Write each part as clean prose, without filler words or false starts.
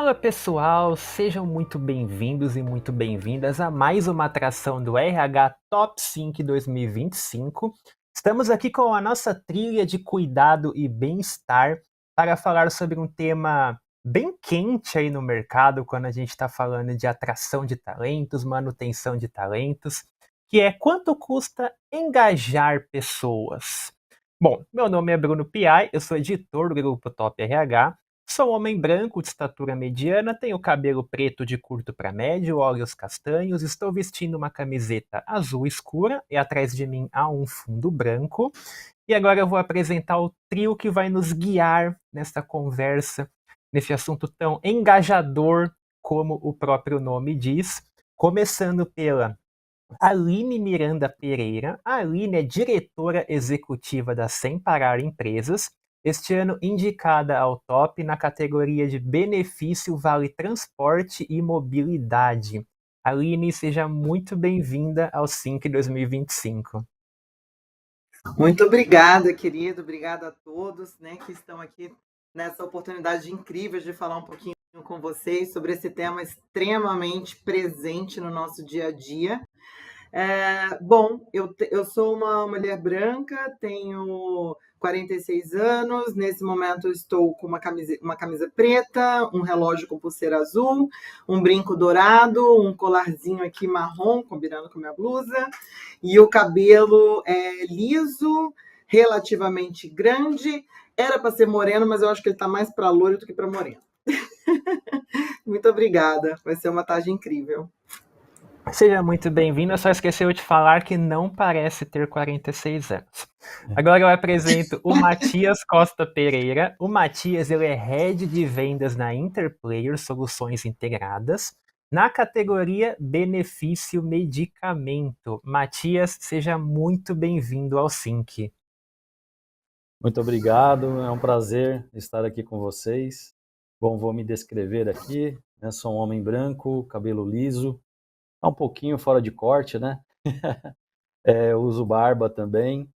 Fala pessoal, sejam muito bem-vindos e muito bem-vindas a mais uma atração do RH Top 5 2025. Estamos aqui com a nossa trilha de cuidado e bem-estar para falar sobre um tema bem quente aí no mercado quando a gente está falando de atração de talentos, manutenção de talentos, que é quanto custa engajar pessoas. Bom, meu nome é Bruno Piai, eu sou editor do Grupo Top RH. Sou um homem branco de estatura mediana, tenho cabelo preto de curto para médio, olhos castanhos, estou vestindo uma camiseta azul escura e atrás de mim há um fundo branco. E agora eu vou apresentar o trio que vai nos guiar nesta conversa, nesse assunto tão engajador como o próprio nome diz, começando pela Aline Miranda Pereira. A Aline é diretora executiva da Sem Parar Empresas, este ano indicada ao top na categoria de benefício Vale Transporte e Mobilidade. Aline, seja muito bem-vinda ao Sync 2025. Muito obrigada, querido. Obrigada a todos, que estão aqui nessa oportunidade incrível de falar um pouquinho com vocês sobre esse tema extremamente presente no nosso dia a dia. Bom, eu sou uma mulher branca, tenho 46 anos, nesse momento eu estou com uma camisa preta, um relógio com pulseira azul, um brinco dourado, um colarzinho aqui marrom, combinando com a minha blusa, e o cabelo é liso, relativamente grande, era para ser moreno, mas eu acho que ele está mais para loiro do que para moreno. Muito obrigada, vai ser uma tarde incrível. Seja muito bem-vindo, só esqueceu de falar que não parece ter 46 anos. Agora eu apresento o Matias Costa Pereira. O Matias, ele é Head de Vendas na Interplayer Soluções Integradas, na categoria Benefício Medicamento. Matias, seja muito bem-vindo ao Sync. Muito obrigado, é um prazer estar aqui com vocês. Bom, vou me descrever aqui, sou um homem branco, cabelo liso, um pouquinho fora de corte, né? Uso barba também.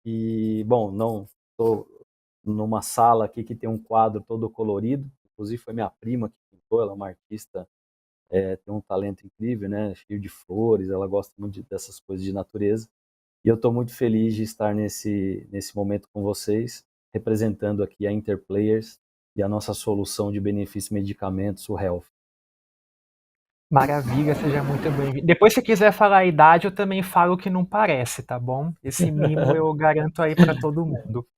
E, bom, não estou numa sala aqui que tem um quadro todo colorido. Inclusive foi minha prima que pintou, ela é uma artista, tem um talento incrível, né? Cheio de flores, ela gosta muito dessas coisas de natureza. E eu estou muito feliz de estar nesse momento com vocês, representando aqui a Interplayers e a nossa solução de benefício medicamentos, o Health. Maravilha, seja muito bem-vindo. Depois, se quiser falar a idade, eu também falo que não parece, tá bom? Esse mimo eu garanto aí para todo mundo.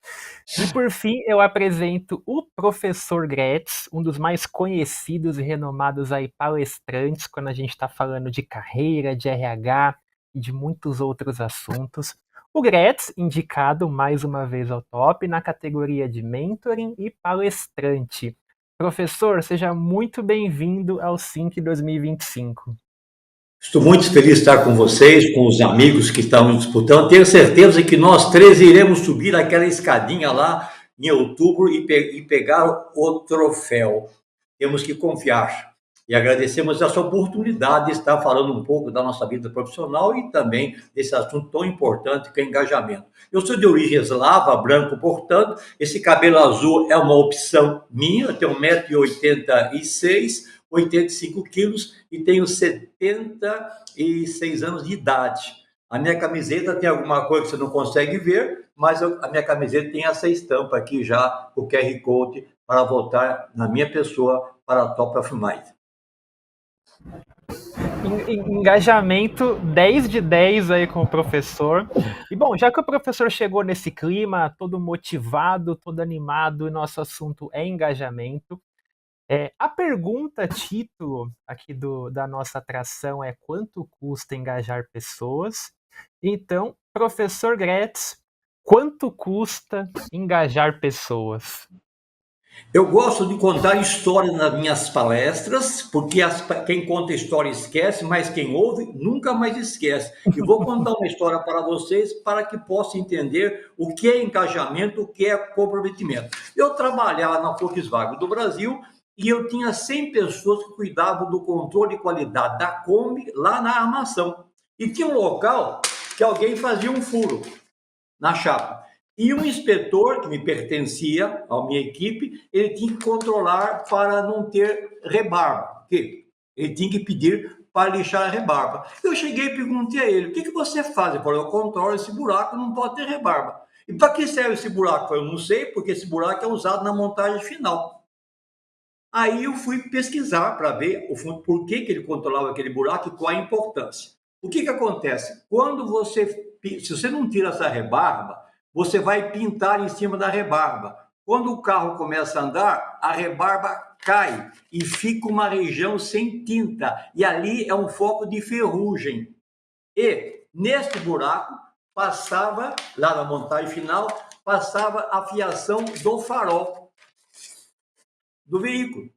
E por fim, eu apresento o professor Gretz, um dos mais conhecidos e renomados aí palestrantes quando a gente está falando de carreira, de RH e de muitos outros assuntos. O Gretz, indicado mais uma vez ao top na categoria de mentoring e palestrante. Professor, seja muito bem-vindo ao Sync 2025. Estou muito feliz de estar com vocês, com os amigos que estão disputando. Tenho certeza que nós três iremos subir aquela escadinha lá em outubro e pegar o troféu. Temos que confiar. E agradecemos essa oportunidade de estar falando um pouco da nossa vida profissional e também desse assunto tão importante que é engajamento. Eu sou de origem eslava, branco, portanto, esse cabelo azul é uma opção minha. Eu tenho 1,86 m, 85 quilos e tenho 76 anos de idade. A minha camiseta tem alguma coisa que você não consegue ver, mas a minha camiseta tem essa estampa aqui já, o QR Code, para votar na minha pessoa para a Top of Mind. Engajamento 10 de 10 aí com o professor. E bom, já que o professor chegou nesse clima, todo motivado, todo animado, e nosso assunto é engajamento, a pergunta título aqui da nossa atração é quanto custa engajar pessoas? Então, professor Gretz, quanto custa engajar pessoas? Eu gosto de contar histórias nas minhas palestras, porque quem conta história esquece, mas quem ouve nunca mais esquece. E vou contar uma história para vocês para que possam entender o que é engajamento, o que é comprometimento. Eu trabalhava na Volkswagen do Brasil e eu tinha 100 pessoas que cuidavam do controle de qualidade da Kombi lá na armação. E tinha um local que alguém fazia um furo na chapa. E um inspetor que me pertencia à minha equipe, ele tinha que controlar para não ter rebarba. Porque ele tinha que pedir para lixar a rebarba. Eu cheguei e perguntei a ele, o que você faz? Ele falou, eu controlo esse buraco, não pode ter rebarba. E para que serve esse buraco? Eu não sei, porque esse buraco é usado na montagem final. Aí eu fui pesquisar para ver por que ele controlava aquele buraco e qual a importância. O que acontece? Se você não tira essa rebarba, você vai pintar em cima da rebarba. Quando o carro começa a andar, a rebarba cai e fica uma região sem tinta. E ali é um foco de ferrugem. E neste buraco passava, lá na montagem final, passava a fiação do farol do veículo.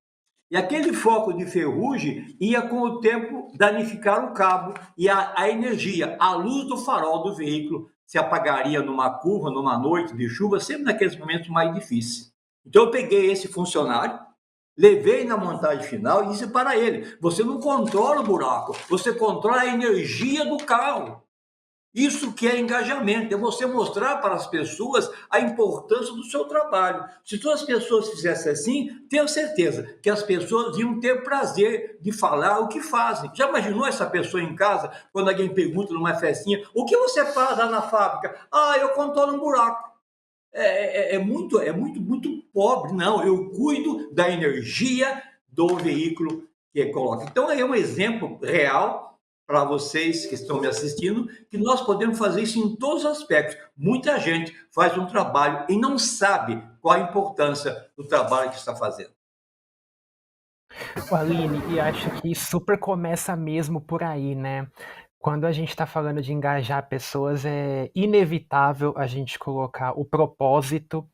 E aquele foco de ferrugem ia com o tempo danificar o cabo e a energia, a luz do farol do veículo se apagaria numa curva, numa noite de chuva, sempre naqueles momentos mais difíceis. Então eu peguei esse funcionário, levei na montagem final e disse para ele, você não controla o buraco, você controla a energia do carro. Isso que é engajamento, é você mostrar para as pessoas a importância do seu trabalho. Se todas as pessoas fizessem assim, tenho certeza que as pessoas iam ter prazer de falar o que fazem. Já imaginou essa pessoa em casa, quando alguém pergunta numa festinha, o que você faz lá na fábrica? Ah, eu controlo um buraco. É muito pobre. Não, eu cuido da energia do veículo que coloca. Então, é um exemplo real para vocês que estão me assistindo, que nós podemos fazer isso em todos os aspectos. Muita gente faz um trabalho e não sabe qual a importância do trabalho que está fazendo. Aline, e acho que super começa mesmo por aí, né? Quando a gente está falando de engajar pessoas, é inevitável a gente colocar o propósito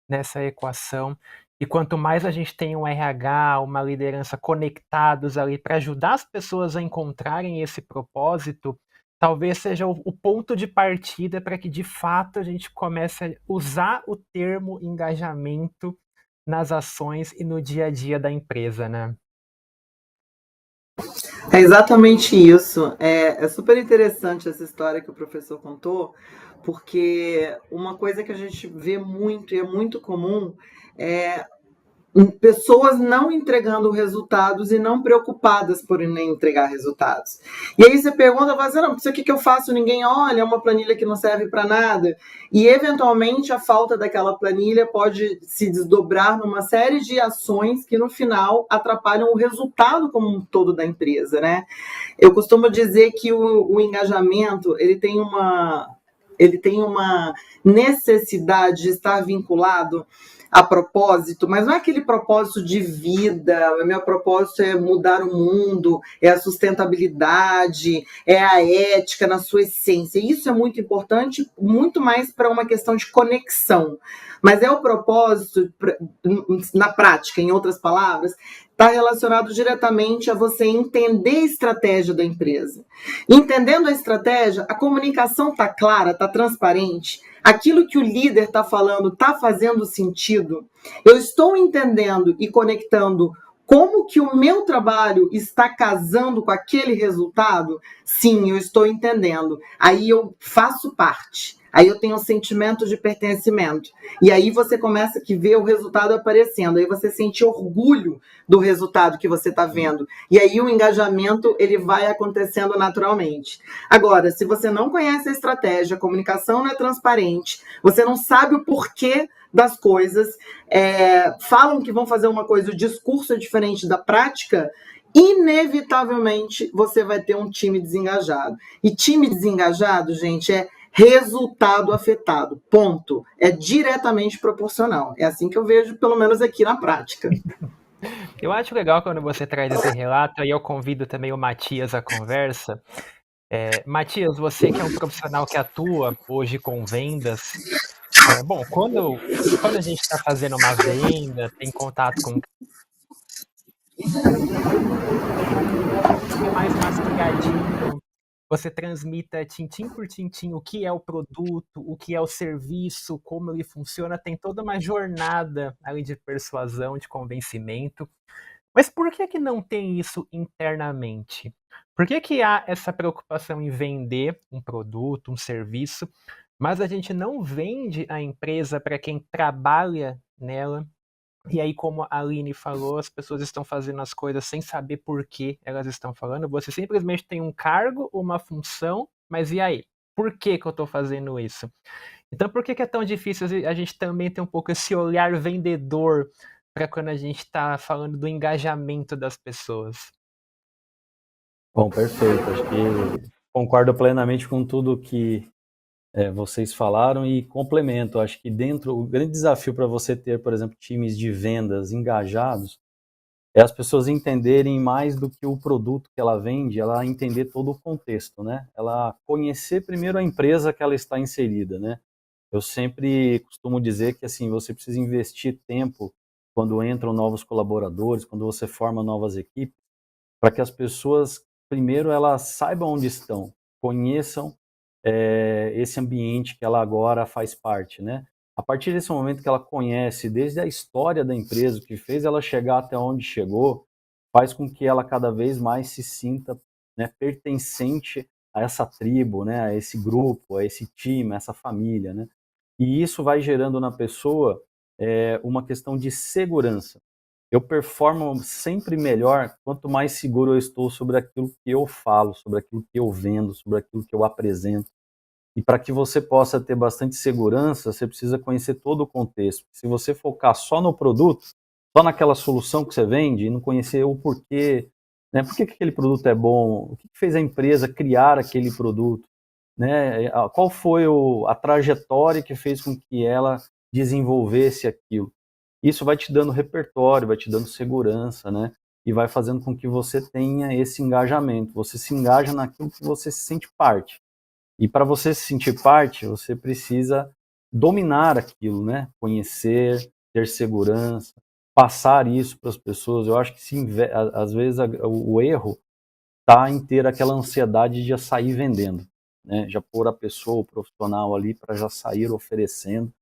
nessa equação. E quanto mais a gente tem um RH, uma liderança conectados ali para ajudar as pessoas a encontrarem esse propósito, talvez seja o ponto de partida para que de fato a gente comece a usar o termo engajamento nas ações e no dia a dia da empresa, né? É exatamente isso. É super interessante essa história que o professor contou, porque uma coisa que a gente vê muito e é muito comum é pessoas não entregando resultados e não preocupadas por nem entregar resultados. E aí você pergunta, vai dizer, não, isso aqui que eu faço, ninguém olha, é uma planilha que não serve para nada. E eventualmente a falta daquela planilha pode se desdobrar numa série de ações que no final atrapalham o resultado como um todo da empresa, né? Eu costumo dizer que o engajamento, ele tem uma necessidade de estar vinculado a propósito, mas não é aquele propósito de vida, o meu propósito é mudar o mundo, é a sustentabilidade, é a ética na sua essência. Isso é muito importante, muito mais para uma questão de conexão. Mas é o propósito, na prática, em outras palavras, está relacionado diretamente a você entender a estratégia da empresa. Entendendo a estratégia, a comunicação está clara, está transparente, aquilo que o líder está falando está fazendo sentido, eu estou entendendo e conectando como que o meu trabalho está casando com aquele resultado? Sim, eu estou entendendo. Aí eu faço parte. Aí eu tenho um sentimento de pertencimento. E aí você começa a ver o resultado aparecendo. Aí você sente orgulho do resultado que você está vendo. E aí o engajamento ele vai acontecendo naturalmente. Agora, se você não conhece a estratégia, a comunicação não é transparente, você não sabe o porquê das coisas, falam que vão fazer uma coisa, o discurso é diferente da prática, inevitavelmente você vai ter um time desengajado. E time desengajado, gente, é resultado afetado, ponto. É diretamente proporcional. É assim que eu vejo, pelo menos aqui na prática. Eu acho legal quando você traz esse relato, aí eu convido também o Matias à conversa. Matias, você que é um profissional que atua hoje com vendas, bom, quando a gente está fazendo uma venda, tem contato com mais mastigadinho, você transmita tintim por tintim o que é o produto, o que é o serviço, como ele funciona, tem toda uma jornada ali de persuasão, de convencimento. Mas por que não tem isso internamente? Por que há essa preocupação em vender um produto, um serviço, mas a gente não vende a empresa para quem trabalha nela. E aí, como a Aline falou, as pessoas estão fazendo as coisas sem saber por que elas estão falando. Você simplesmente tem um cargo, uma função, mas e aí? Por que que eu estou fazendo isso? Então, por que que é tão difícil a gente também ter um pouco esse olhar vendedor para quando a gente está falando do engajamento das pessoas? Bom, perfeito. Acho que concordo plenamente com tudo que vocês falaram e complemento. Acho que o grande desafio para você ter, por exemplo, times de vendas engajados é as pessoas entenderem mais do que o produto que ela vende, ela entender todo o contexto, né? Ela conhecer primeiro a empresa que ela está inserida, né? Eu sempre costumo dizer que assim, você precisa investir tempo quando entram novos colaboradores, quando você forma novas equipes, para que as pessoas, primeiro, elas saibam onde estão, conheçam esse ambiente que ela agora faz parte, né? A partir desse momento que ela conhece desde a história da empresa, o que fez ela chegar até onde chegou, faz com que ela cada vez mais se sinta, né, pertencente a essa tribo, né, a esse grupo, a esse time, a essa família, né? E isso vai gerando na pessoa uma questão de segurança. Eu performo sempre melhor quanto mais seguro eu estou sobre aquilo que eu falo, sobre aquilo que eu vendo, sobre aquilo que eu apresento. E para que você possa ter bastante segurança, você precisa conhecer todo o contexto. Se você focar só no produto, só naquela solução que você vende, e não conhecer o porquê, né? Por que aquele produto é bom? O que fez a empresa criar aquele produto? Né? Qual foi a trajetória que fez com que ela desenvolvesse aquilo? Isso vai te dando repertório, vai te dando segurança, né? E vai fazendo com que você tenha esse engajamento. Você se engaja naquilo que você se sente parte. E para você se sentir parte, você precisa dominar aquilo, né? Conhecer, ter segurança, passar isso para as pessoas. Eu acho que às vezes o erro está em ter aquela ansiedade de já sair vendendo, né? Já pôr a pessoa, o profissional ali para já sair oferecendo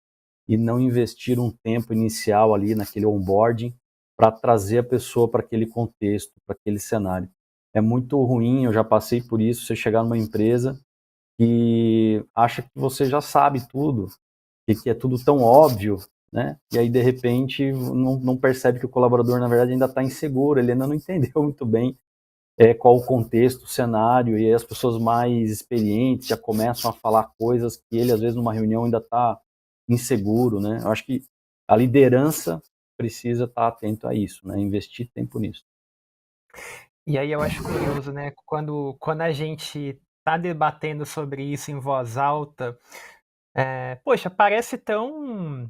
e não investir um tempo inicial ali naquele onboarding para trazer a pessoa para aquele contexto, para aquele cenário. É muito ruim, eu já passei por isso, você chegar numa empresa que acha que você já sabe tudo, e que é tudo tão óbvio, né? E aí, de repente, não percebe que o colaborador, na verdade, ainda está inseguro, ele ainda não entendeu muito bem qual o contexto, o cenário, e aí as pessoas mais experientes já começam a falar coisas que ele, às vezes, numa reunião ainda está inseguro, né? Eu acho que a liderança precisa estar atento a isso, né? Investir tempo nisso. E aí eu acho curioso, né? Quando a gente está debatendo sobre isso em voz alta, poxa, parece tão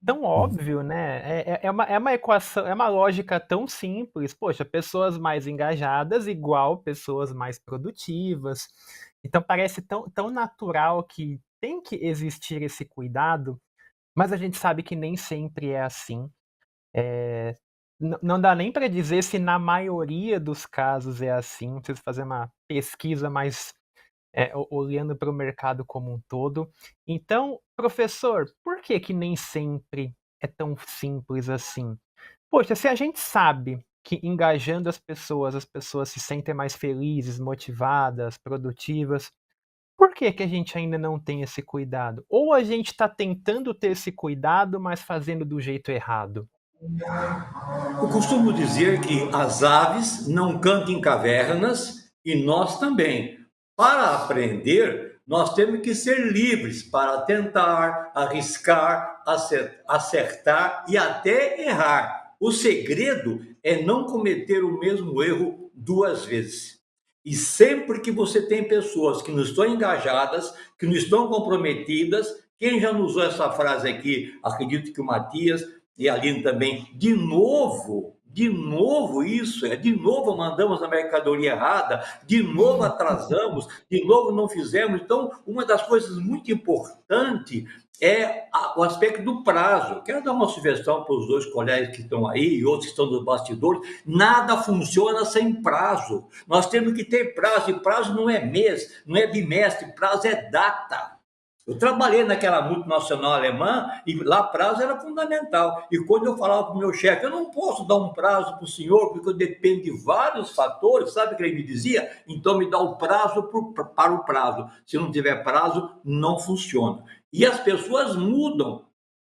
óbvio, né? É uma equação, é uma lógica tão simples. Poxa, pessoas mais engajadas igual pessoas mais produtivas. Então parece tão natural que tem que existir esse cuidado, mas a gente sabe que nem sempre é assim. Não dá nem para dizer se na maioria dos casos é assim. Preciso fazer uma pesquisa mais olhando para o mercado como um todo. Então, professor, por que que nem sempre é tão simples assim? Poxa, se a gente sabe que engajando as pessoas se sentem mais felizes, motivadas, produtivas, por que que a gente ainda não tem esse cuidado? Ou a gente está tentando ter esse cuidado, mas fazendo do jeito errado? Eu costumo dizer que as aves não cantam em cavernas e nós também. Para aprender, nós temos que ser livres para tentar, arriscar, acertar e até errar. O segredo é não cometer o mesmo erro duas vezes. E sempre que você tem pessoas que não estão engajadas, que não estão comprometidas, quem já não usou essa frase aqui, acredito que o Matias e a Aline também, de novo isso, de novo mandamos a mercadoria errada, de novo atrasamos, de novo não fizemos. Então, uma das coisas muito importantes é o aspecto do prazo. Quero dar uma sugestão para os dois colegas que estão aí e outros que estão nos bastidores: nada funciona sem prazo. Nós temos que ter prazo, e prazo não é mês, não é bimestre, prazo é data. Eu trabalhei naquela multinacional alemã e lá prazo era fundamental. E quando eu falava para o meu chefe, eu não posso dar um prazo para o senhor, porque depende de vários fatores, sabe o que ele me dizia? Então me dá o prazo para o prazo. Se não tiver prazo, não funciona. E as pessoas mudam.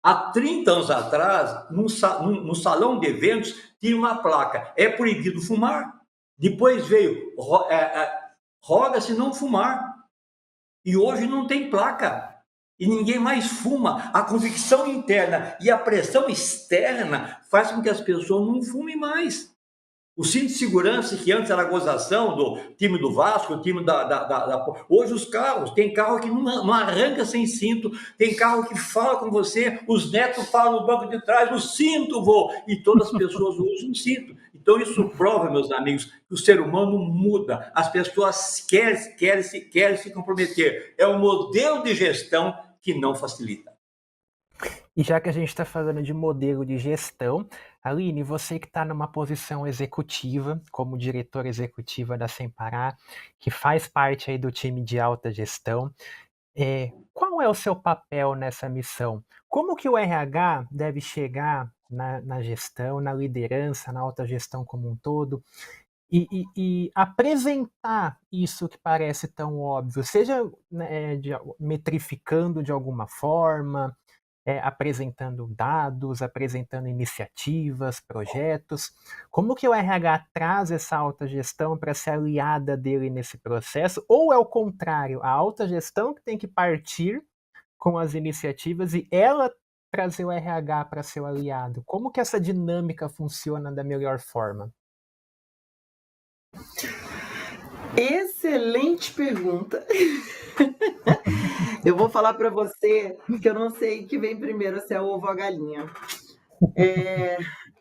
Há 30 anos atrás, no salão de eventos, tinha uma placa: é proibido fumar. Depois veio, roga-se não fumar. E hoje não tem placa. E ninguém mais fuma. A convicção interna e a pressão externa faz com que as pessoas não fumem mais. O cinto de segurança, que antes era gozação do time do Vasco, o time Hoje os carros, tem carro que não arranca sem cinto, tem carro que fala com você, os netos falam no banco de trás, o cinto, vô, e todas as pessoas usam cinto. Então isso prova, meus amigos, que o ser humano muda, as pessoas querem se comprometer. É um modelo de gestão que não facilita. E já que a gente está falando de modelo de gestão, Aline, você que está numa posição executiva, como diretora executiva da Sem Parar, que faz parte aí do time de alta gestão, qual é o seu papel nessa missão? Como que o RH deve chegar na gestão, na liderança, na alta gestão como um todo, e apresentar isso que parece tão óbvio, seja metrificando de alguma forma, apresentando dados, apresentando iniciativas, projetos. Como que o RH traz essa alta gestão para ser aliada dele nesse processo? Ou é o contrário, a alta gestão que tem que partir com as iniciativas e ela trazer o RH para ser o aliado? Como que essa dinâmica funciona da melhor forma? Excelente pergunta. Eu vou falar para você que eu não sei o que vem primeiro, se é o ovo ou a galinha.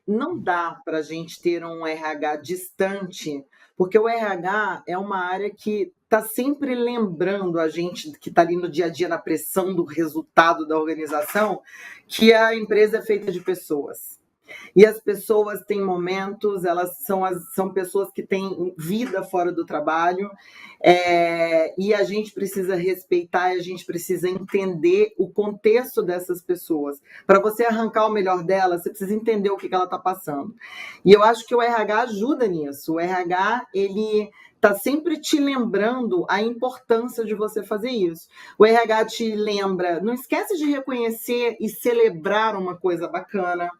Não dá para a gente ter um RH distante, porque o RH é uma área que está sempre lembrando a gente que está ali no dia a dia, na pressão do resultado da organização, que a empresa é feita de pessoas. E as pessoas têm momentos, elas são pessoas que têm vida fora do trabalho, e a gente precisa respeitar, a gente precisa entender o contexto dessas pessoas. Para você arrancar o melhor dela, você precisa entender o que ela está passando. E eu acho que o RH ajuda nisso. O RH, ele está sempre te lembrando a importância de você fazer isso. O RH te lembra, não esquece de reconhecer e celebrar uma coisa bacana.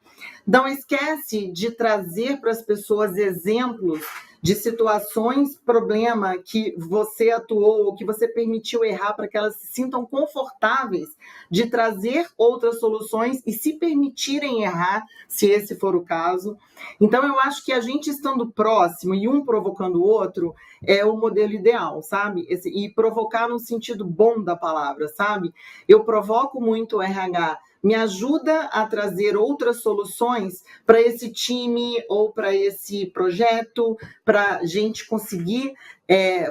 Não esquece de trazer para as pessoas exemplos de situações, problema que você atuou ou que você permitiu errar para que elas se sintam confortáveis de trazer outras soluções e se permitirem errar, se esse for o caso. Então, eu acho que a gente estando próximo e um provocando o outro é o modelo ideal, sabe? E provocar no sentido bom da palavra, sabe? Eu provoco muito o RH, me ajuda a trazer outras soluções para esse time ou para esse projeto, para a gente conseguir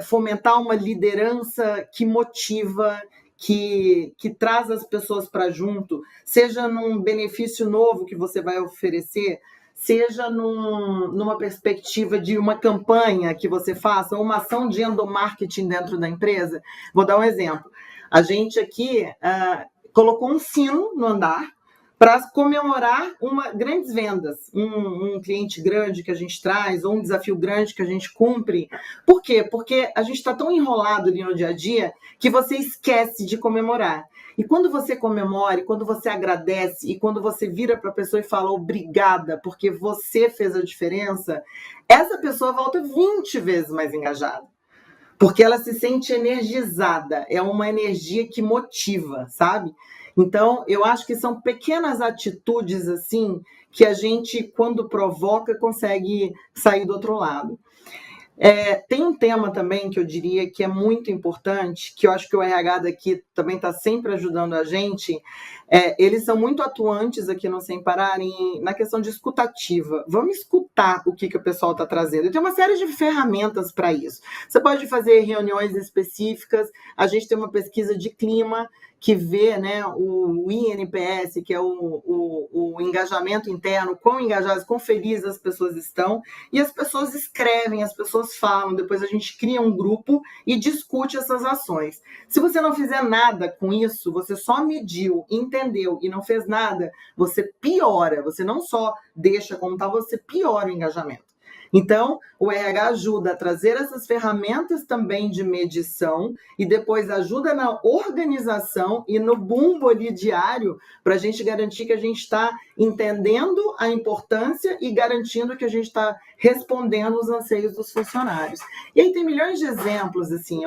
fomentar uma liderança que motiva, que traz as pessoas para junto, seja num benefício novo que você vai oferecer, seja numa perspectiva de uma campanha que você faça, ou uma ação de endomarketing dentro da empresa. Vou dar um exemplo. A gente aqui colocou um sino no andar para comemorar grandes vendas, um cliente grande que a gente traz, ou um desafio grande que a gente cumpre. Por quê? Porque a gente está tão enrolado ali no dia a dia que você esquece de comemorar. E quando você comemora, quando você agradece, e quando você vira para a pessoa e fala obrigada, porque você fez a diferença, essa pessoa volta 20 vezes mais engajada. Porque ela se sente energizada, é uma energia que motiva, sabe? Então, eu acho que são pequenas atitudes assim que a gente, quando provoca, consegue sair do outro lado. Tem um tema também que eu diria que é muito importante, que eu acho que o RH daqui também está sempre ajudando a gente. Eles são muito atuantes aqui no Sem Parar na questão de escutativa. Vamos escutar o que o pessoal está trazendo. E tem uma série de ferramentas para isso. Você pode fazer reuniões específicas. A gente tem uma pesquisa de clima que vê, né, o INPS, que é o engajamento interno, quão engajadas, quão felizes as pessoas estão, e as pessoas escrevem, as pessoas pessoas falam, depois a gente cria um grupo e discute essas ações. Se você não fizer nada com isso, você só mediu, entendeu e não fez nada, você piora, você não só deixa como está, você piora o engajamento. Então, o RH ajuda a trazer essas ferramentas também de medição e depois ajuda na organização e no bumbo ali diário para a gente garantir que a gente está entendendo a importância e garantindo que a gente está respondendo os anseios dos funcionários. E aí tem milhões de exemplos, assim,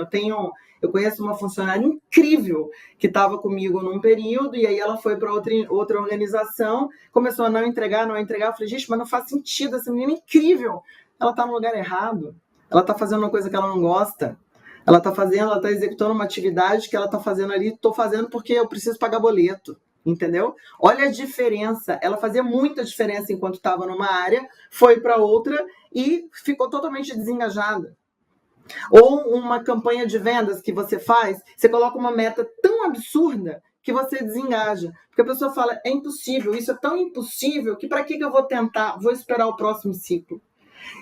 eu conheço uma funcionária incrível que estava comigo num período e aí ela foi para outra organização, começou a não entregar. Eu falei, gente, mas não faz sentido, essa menina é incrível. Ela está no lugar errado, ela está fazendo uma coisa que ela não gosta, ela está executando uma atividade que ela está fazendo ali, estou fazendo porque eu preciso pagar boleto, entendeu? Olha a diferença, ela fazia muita diferença enquanto estava numa área, foi para outra e ficou totalmente desengajada. Ou uma campanha de vendas que você faz, você coloca uma meta tão absurda que você desengaja. Porque a pessoa fala, é impossível, isso é tão impossível que para que eu vou tentar? Vou esperar o próximo ciclo.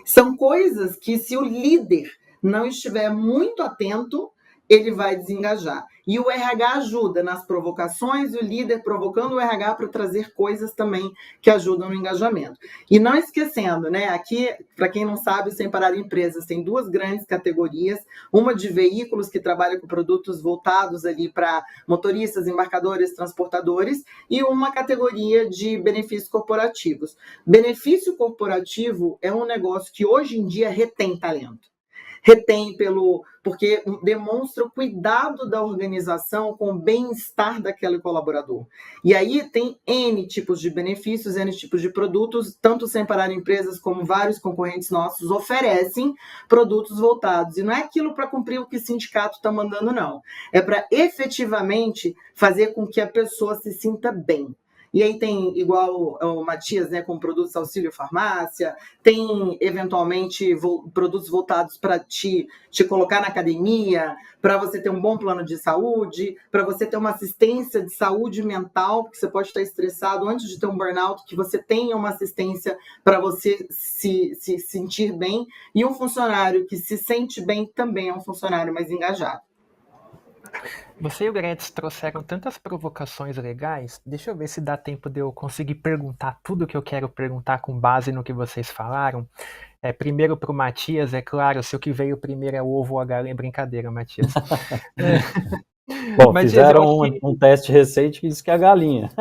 São coisas que se o líder não estiver muito atento, ele vai desengajar. E o RH ajuda nas provocações, e o líder provocando o RH para trazer coisas também que ajudam no engajamento. E não esquecendo, né? Aqui, para quem não sabe, o Sem Parar Empresas tem duas grandes categorias, uma de veículos que trabalha com produtos voltados ali para motoristas, embarcadores, transportadores, e uma categoria de benefícios corporativos. Benefício corporativo é um negócio que hoje em dia retém talento. Retém porque demonstra o cuidado da organização com o bem-estar daquele colaborador. E aí tem N tipos de benefícios, N tipos de produtos, tanto Sem Parar Empresas como vários concorrentes nossos oferecem produtos voltados. E não é aquilo para cumprir o que o sindicato está mandando, não. É para efetivamente fazer com que a pessoa se sinta bem. E aí tem, igual o Matias, né, com produtos auxílio farmácia, tem, eventualmente, produtos voltados para te colocar na academia, para você ter um bom plano de saúde, para você ter uma assistência de saúde mental, porque você pode estar estressado antes de ter um burnout, que você tenha uma assistência para você se sentir bem. E um funcionário que se sente bem também é um funcionário mais engajado. Você e o Gretz trouxeram tantas provocações legais. Deixa eu ver se dá tempo de eu conseguir perguntar tudo o que eu quero perguntar com base no que vocês falaram. Primeiro para o Matias, é claro, se o que veio primeiro é o ovo ou a galinha, brincadeira, Matias. Bom, Matias, fizeram um teste recente que diz que é a galinha.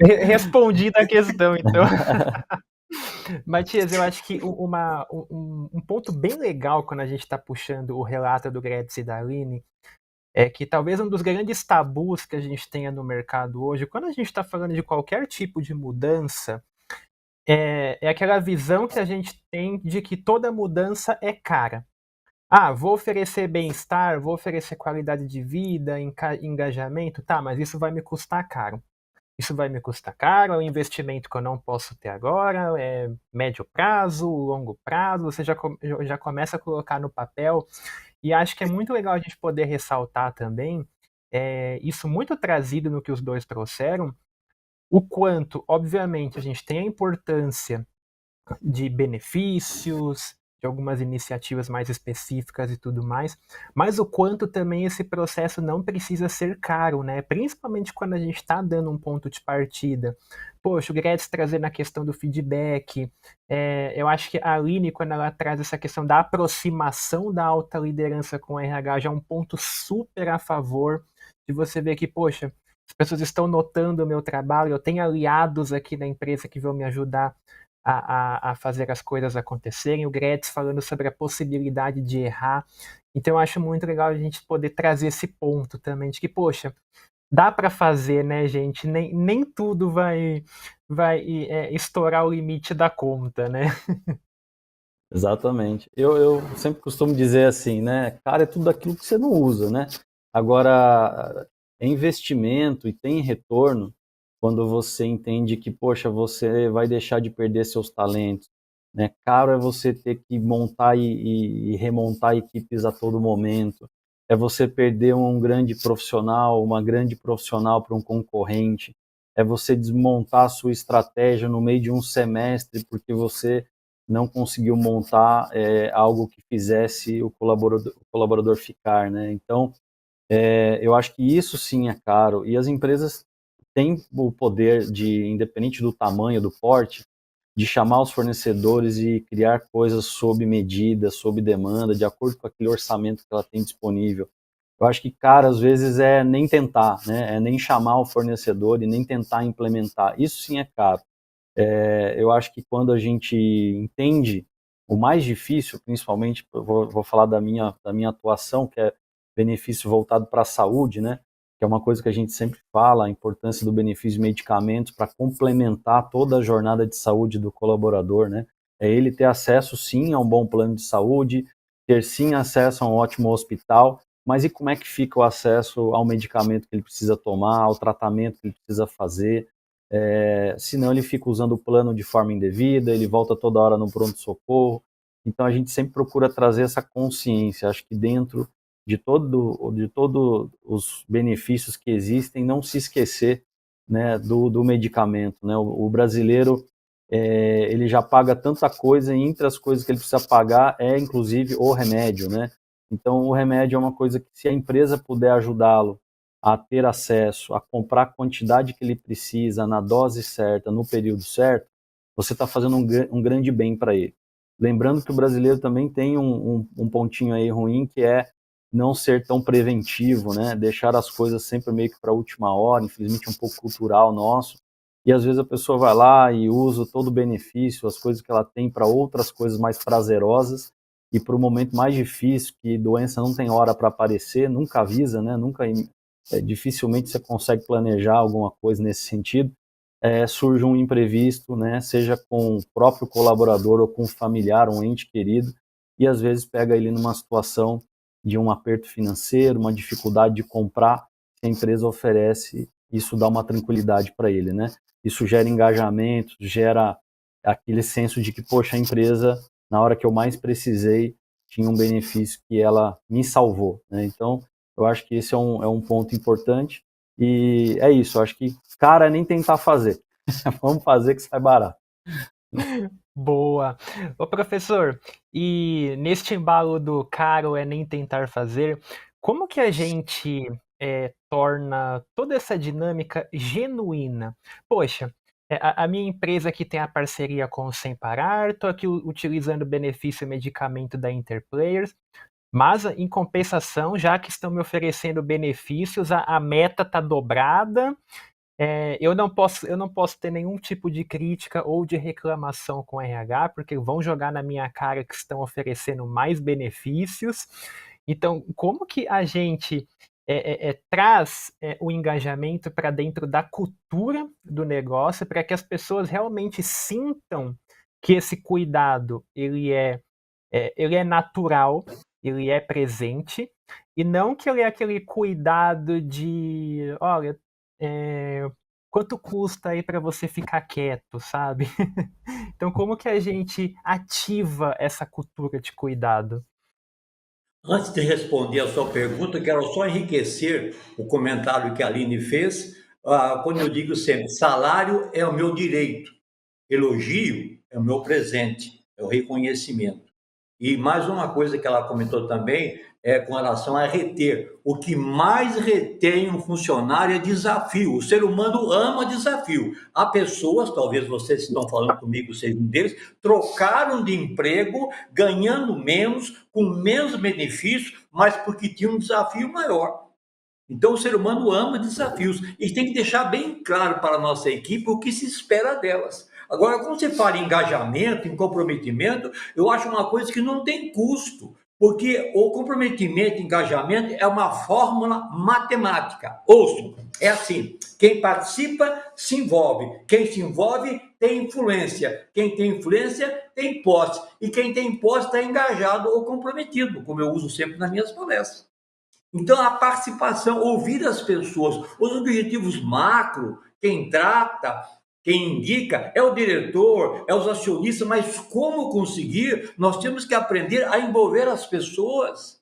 Respondida a questão, então. Matias, eu acho que um ponto bem legal quando a gente está puxando o relato do Gretz e da Aline é que talvez um dos grandes tabus que a gente tenha no mercado hoje, quando a gente está falando de qualquer tipo de mudança, é aquela visão que a gente tem de que toda mudança é cara. Vou oferecer bem-estar, vou oferecer qualidade de vida, engajamento, tá, mas isso vai me custar caro. Isso vai me custar caro, é um investimento que eu não posso ter agora, é médio prazo, longo prazo, você já começa a colocar no papel. E acho que é muito legal a gente poder ressaltar também, isso muito trazido no que os dois trouxeram, o quanto, obviamente, a gente tem a importância de benefícios, de algumas iniciativas mais específicas e tudo mais, mas o quanto também esse processo não precisa ser caro, né? Principalmente quando a gente está dando um ponto de partida. Poxa, o Gretz trazendo a questão do feedback, eu acho que a Aline, quando ela traz essa questão da aproximação da alta liderança com o RH, já é um ponto super a favor de você ver que, poxa, as pessoas estão notando o meu trabalho, eu tenho aliados aqui na empresa que vão me ajudar a fazer as coisas acontecerem, o Gretz falando sobre a possibilidade de errar. Então eu acho muito legal a gente poder trazer esse ponto também, de que, poxa, dá para fazer, né, gente? Nem tudo vai estourar o limite da conta, né? Exatamente. Eu sempre costumo dizer assim, né? Cara, é tudo aquilo que você não usa, né? Agora, é investimento e tem retorno quando você entende que, poxa, você vai deixar de perder seus talentos, né? Caro é você ter que montar e remontar equipes a todo momento. É você perder um grande profissional, uma grande profissional para um concorrente. É você desmontar a sua estratégia no meio de um semestre porque você não conseguiu montar algo que fizesse o colaborador ficar, né? Então, eu acho que isso sim é caro, e as empresas têm o poder de, independente do tamanho, do porte, de chamar os fornecedores e criar coisas sob medida, sob demanda, de acordo com aquele orçamento que ela tem disponível. Eu acho que, cara, às vezes é nem tentar, né? É nem chamar o fornecedor e nem tentar implementar. Isso sim é caro. Eu acho que quando a gente entende o mais difícil, principalmente, vou falar da minha atuação, que é benefício voltado para a saúde, né? Que é uma coisa que a gente sempre fala, a importância do benefício de medicamentos para complementar toda a jornada de saúde do colaborador, né? É ele ter acesso, sim, a um bom plano de saúde, ter, sim, acesso a um ótimo hospital, mas e como é que fica o acesso ao medicamento que ele precisa tomar, ao tratamento que ele precisa fazer? Senão ele fica usando o plano de forma indevida, ele volta toda hora no pronto-socorro. Então a gente sempre procura trazer essa consciência. Acho que dentro de todo os benefícios que existem, não se esquecer, né, do medicamento, né? O brasileiro, ele já paga tanta coisa, e entre as coisas que ele precisa pagar inclusive o remédio, né? Então o remédio é uma coisa que, se a empresa puder ajudá-lo a ter acesso, a comprar a quantidade que ele precisa, na dose certa, no período certo, você está fazendo um grande bem para ele. Lembrando que o brasileiro também tem um pontinho aí ruim, que é não ser tão preventivo, né? Deixar as coisas sempre meio que para a última hora, infelizmente um pouco cultural nosso, e às vezes a pessoa vai lá e usa todo o benefício, as coisas que ela tem, para outras coisas mais prazerosas, e para o momento mais difícil, que doença não tem hora para aparecer, nunca avisa, né? Dificilmente você consegue planejar alguma coisa nesse sentido. Surge um imprevisto, né? Seja com o próprio colaborador ou com um familiar, um ente querido, e às vezes pega ele numa situação de um aperto financeiro, uma dificuldade de comprar, que a empresa oferece, isso dá uma tranquilidade para ele, né? Isso gera engajamento, gera aquele senso de que, poxa, a empresa, na hora que eu mais precisei, tinha um benefício que ela me salvou, né? Então, eu acho que esse é um ponto importante, e é isso, eu acho que, cara, nem tentar fazer. Vamos fazer que sai barato. Boa. Ô, professor, e neste embalo do caro é nem tentar fazer, como que a gente torna toda essa dinâmica genuína? Poxa, a minha empresa aqui tem a parceria com o Sem Parar, estou aqui utilizando o benefício medicamento da Interplayers, mas em compensação, já que estão me oferecendo benefícios, a meta está dobrada. Eu não posso ter nenhum tipo de crítica ou de reclamação com o RH, porque vão jogar na minha cara que estão oferecendo mais benefícios. Então, como que a gente traz o engajamento para dentro da cultura do negócio, para que as pessoas realmente sintam que esse cuidado ele é natural, ele é presente, e não que ele é aquele cuidado de, olha, quanto custa aí para você ficar quieto, sabe? Então, como que a gente ativa essa cultura de cuidado? Antes de responder a sua pergunta, quero só enriquecer o comentário que a Aline fez. Quando eu digo sempre, salário é o meu direito, elogio é o meu presente, é o reconhecimento. E mais uma coisa que ela comentou também é com relação a reter. O que mais retém um funcionário é desafio. O ser humano ama desafio. Há pessoas, talvez vocês estão falando comigo, vocês um deles, trocaram de emprego, ganhando menos, com menos benefícios, mas porque tinha um desafio maior. Então, o ser humano ama desafios e tem que deixar bem claro para a nossa equipe o que se espera delas. Agora, quando você fala em engajamento, em comprometimento, eu acho uma coisa que não tem custo, porque o comprometimento e engajamento é uma fórmula matemática. Ouçam, é assim: quem participa se envolve, quem se envolve tem influência, quem tem influência tem posse, e quem tem posse está engajado ou comprometido, como eu uso sempre nas minhas palestras. Então, a participação, ouvir as pessoas, os objetivos macro, quem trata, quem indica, é o diretor, é os acionistas, mas como conseguir? Nós temos que aprender a envolver as pessoas.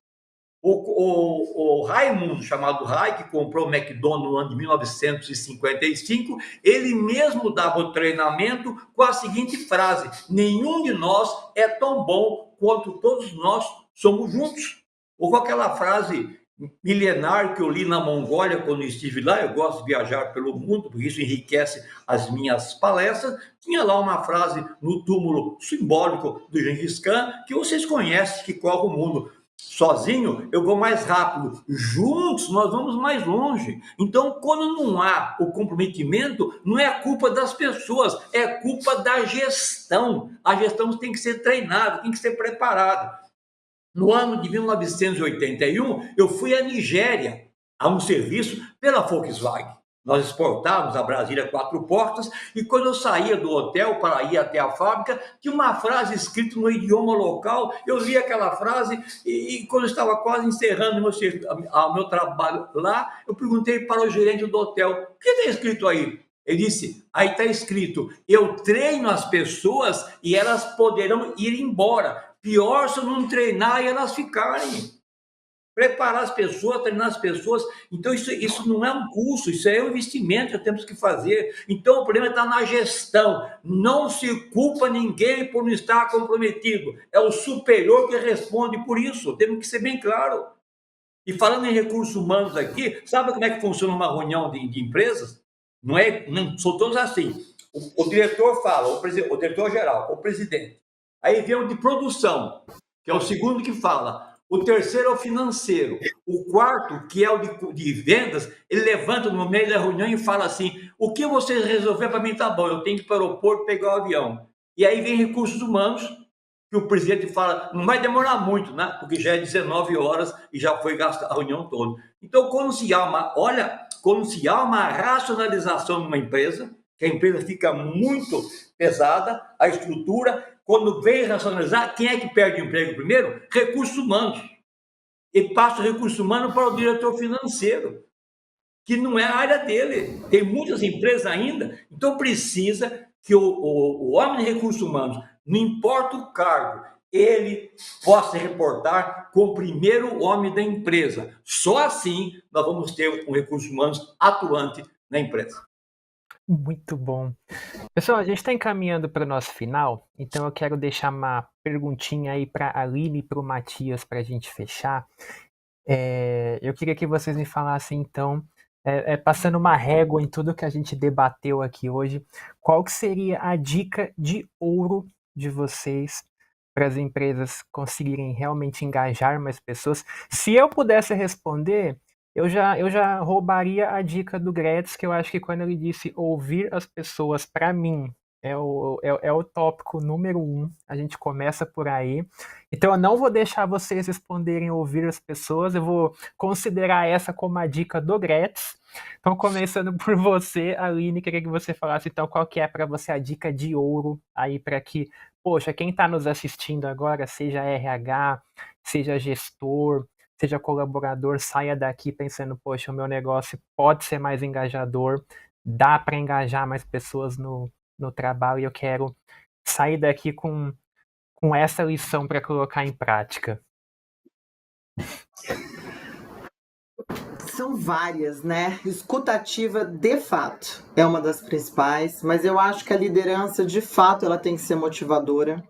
O Raimundo, chamado Rai, que comprou o McDonald's no ano de 1955, ele mesmo dava o treinamento com a seguinte frase: nenhum de nós é tão bom quanto todos nós somos juntos. Ou com aquela frase milenar que eu li na Mongólia quando estive lá, eu gosto de viajar pelo mundo, porque isso enriquece as minhas palestras, tinha lá uma frase no túmulo simbólico do Gengis Khan, que vocês conhecem, que corre o mundo. Sozinho eu vou mais rápido, juntos nós vamos mais longe. Então, quando não há o comprometimento, não é culpa das pessoas, é culpa da gestão. A gestão tem que ser treinada, tem que ser preparada. No ano de 1981, eu fui à Nigéria a um serviço pela Volkswagen. Nós exportávamos a Brasília 4 portas e quando eu saía do hotel para ir até a fábrica, tinha uma frase escrita no idioma local, eu li aquela frase e quando eu estava quase encerrando meu trabalho lá, eu perguntei para o gerente do hotel, o que está escrito aí? Ele disse, aí está escrito, eu treino as pessoas e elas poderão ir embora. Pior se eu não treinar e elas ficarem. Preparar as pessoas, treinar as pessoas. Então, isso não é um curso, isso é um investimento que temos que fazer. Então, o problema está na gestão. Não se culpa ninguém por não estar comprometido. É o superior que responde por isso. Temos que ser bem claro. E falando em recursos humanos aqui, sabe como é que funciona uma reunião de empresas? Não são todos assim. O diretor fala, o diretor-geral, o presidente. Aí vem o de produção, que é o segundo que fala. O terceiro é o financeiro. O quarto, que é o de vendas, ele levanta no meio da reunião e fala assim, o que você resolver para mim tá bom, eu tenho que ir para o aeroporto pegar o avião. E aí vem recursos humanos, que o presidente fala, não vai demorar muito, né? Porque já é 19 horas e já foi gasta a reunião toda. Então, quando se há uma racionalização numa empresa, que a empresa fica muito pesada, a estrutura, quando vem racionalizar, quem é que perde o emprego primeiro? Recursos humanos. E passa o recurso humano para o diretor financeiro, que não é a área dele. Tem muitas empresas ainda, então precisa que o homem de recursos humanos, não importa o cargo, ele possa reportar com o primeiro homem da empresa. Só assim nós vamos ter um recurso humanos atuante na empresa. Muito bom. Pessoal, a gente está encaminhando para o nosso final, então eu quero deixar uma perguntinha aí para a Aline e para o Matias para a gente fechar. Eu queria que vocês me falassem, então, passando uma régua em tudo que a gente debateu aqui hoje, qual que seria a dica de ouro de vocês para as empresas conseguirem realmente engajar mais pessoas? Se eu pudesse responder, eu já roubaria a dica do Gretz, que eu acho que quando ele disse ouvir as pessoas, para mim, é o tópico número 1. A gente começa por aí. Então eu não vou deixar vocês responderem ouvir as pessoas, eu vou considerar essa como a dica do Gretz. Então, começando por você, Aline, queria que você falasse então qual que é para você a dica de ouro aí para que, poxa, quem está nos assistindo agora, seja RH, seja gestor, seja colaborador, saia daqui pensando, poxa, o meu negócio pode ser mais engajador, dá para engajar mais pessoas no trabalho e eu quero sair daqui com essa lição para colocar em prática. São várias, né? Escutativa, de fato, é uma das principais, mas eu acho que a liderança, de fato, ela tem que ser motivadora.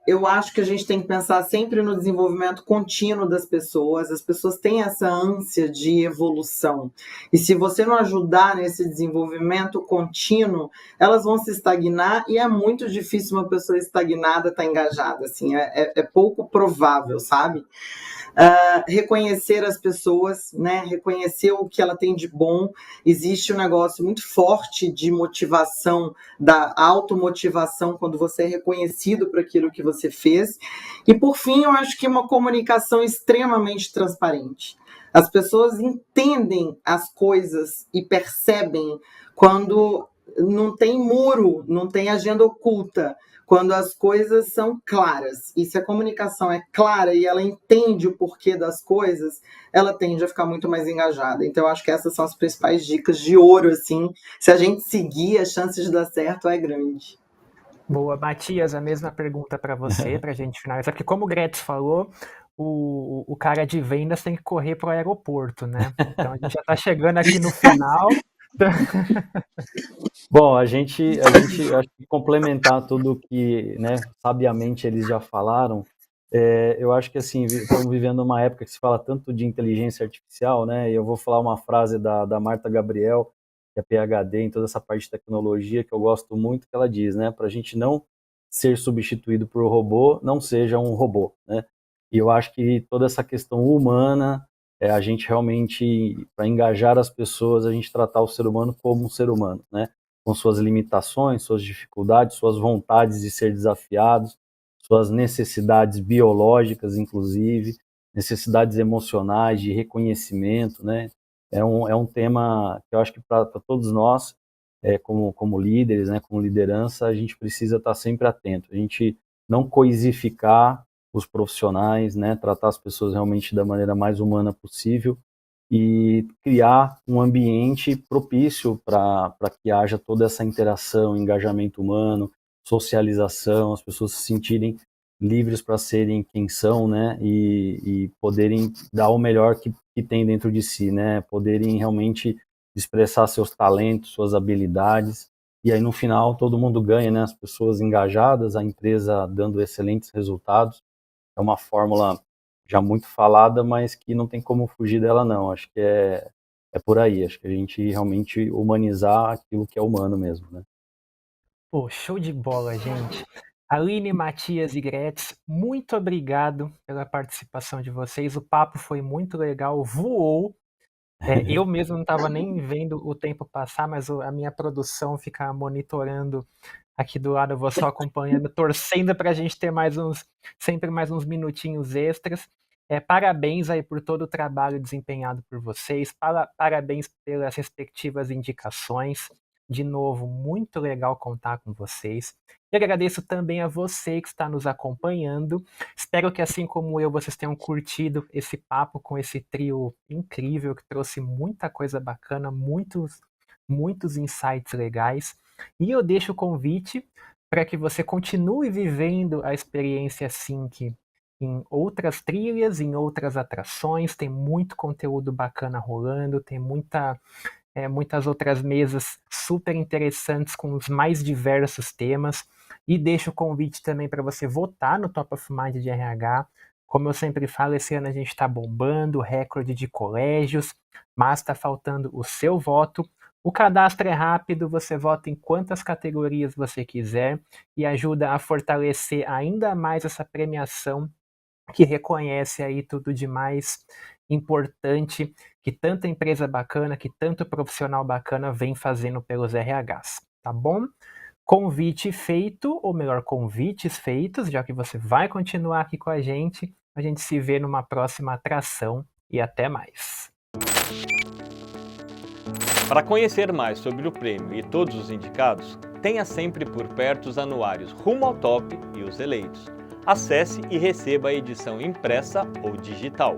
Eu acho que a gente tem que pensar sempre no desenvolvimento contínuo das pessoas. As pessoas têm essa ânsia de evolução. E se você não ajudar nesse desenvolvimento contínuo, elas vão se estagnar e é muito difícil uma pessoa estagnada estar engajada. Assim, é pouco provável, sabe? Reconhecer as pessoas, né? Reconhecer o que ela tem de bom. Existe um negócio muito forte de motivação, da automotivação, quando você é reconhecido por aquilo que você fez. E, por fim, eu acho que uma comunicação extremamente transparente. As pessoas entendem as coisas e percebem quando não tem muro, não tem agenda oculta, quando as coisas são claras. E se a comunicação é clara e ela entende o porquê das coisas, ela tende a ficar muito mais engajada. Então, eu acho que essas são as principais dicas de ouro, assim. Se a gente seguir, a chance de dar certo é grande. Boa, Matias, a mesma pergunta para você, para a gente finalizar, porque como o Gretz falou, o cara de vendas tem que correr para o aeroporto, né? Então a gente já está chegando aqui no final. Bom, a gente acho que complementar tudo que, né, sabiamente eles já falaram, eu acho que assim, estamos vivendo uma época que se fala tanto de inteligência artificial, né, e eu vou falar uma frase da Marta Gabriel, que é PhD em toda essa parte de tecnologia, que eu gosto muito, que ela diz, né, para a gente não ser substituído por robô, não seja um robô, né, e eu acho que toda essa questão humana, a gente realmente, para engajar as pessoas, a gente tratar o ser humano como um ser humano, né, com suas limitações, suas dificuldades, suas vontades de ser desafiados, suas necessidades biológicas, inclusive, necessidades emocionais, de reconhecimento, né? É um tema que eu acho que para todos nós, como líderes, né, como liderança, a gente precisa estar sempre atento. A gente não coisificar os profissionais, né, tratar as pessoas realmente da maneira mais humana possível e criar um ambiente propício para que haja toda essa interação, engajamento humano, socialização, as pessoas se sentirem livres para serem quem são, né, e poderem dar o melhor que tem dentro de si, né, poderem realmente expressar seus talentos, suas habilidades, e aí no final todo mundo ganha, né, as pessoas engajadas, a empresa dando excelentes resultados. É uma fórmula já muito falada, mas que não tem como fugir dela não, acho que é por aí, acho que a gente realmente humanizar aquilo que é humano mesmo, né. Pô, show de bola, gente. Aline, Matias e Gretz, muito obrigado pela participação de vocês. O papo foi muito legal, voou. Eu mesmo não estava nem vendo o tempo passar, mas a minha produção fica monitorando aqui do lado, eu vou só acompanhando, torcendo para a gente ter sempre mais uns minutinhos extras. Parabéns aí por todo o trabalho desempenhado por vocês, parabéns pelas respectivas indicações. De novo, muito legal contar com vocês. Eu agradeço também a você que está nos acompanhando. Espero que, assim como eu, vocês tenham curtido esse papo com esse trio incrível que trouxe muita coisa bacana, muitos insights legais. E eu deixo o convite para que você continue vivendo a experiência Sync em outras trilhas, em outras atrações. Tem muito conteúdo bacana rolando, tem muitas outras mesas super interessantes com os mais diversos temas. E deixo o convite também para você votar no Top of Mind de RH. Como eu sempre falo, esse ano a gente está bombando, recorde de colégios, mas está faltando o seu voto. O cadastro é rápido, você vota em quantas categorias você quiser e ajuda a fortalecer ainda mais essa premiação que reconhece aí tudo de mais importante que tanta empresa bacana, que tanto profissional bacana vem fazendo pelos RHs, tá bom? Convite feito, ou melhor, convites feitos, já que você vai continuar aqui com a gente se vê numa próxima atração e até mais. Para conhecer mais sobre o prêmio e todos os indicados, tenha sempre por perto os anuários Rumo ao Top e os eleitos. Acesse e receba a edição impressa ou digital.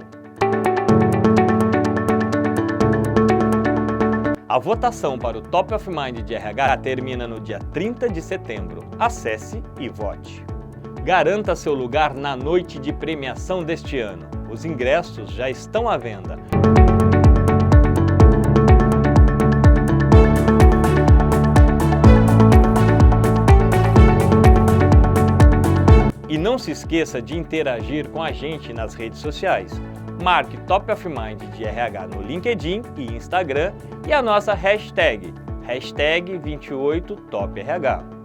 A votação para o Top of Mind de RH termina no dia 30 de setembro. Acesse e vote. Garanta seu lugar na noite de premiação deste ano. Os ingressos já estão à venda. E não se esqueça de interagir com a gente nas redes sociais. Marque Top of Mind de RH no LinkedIn e Instagram e a nossa hashtag 28TopRH.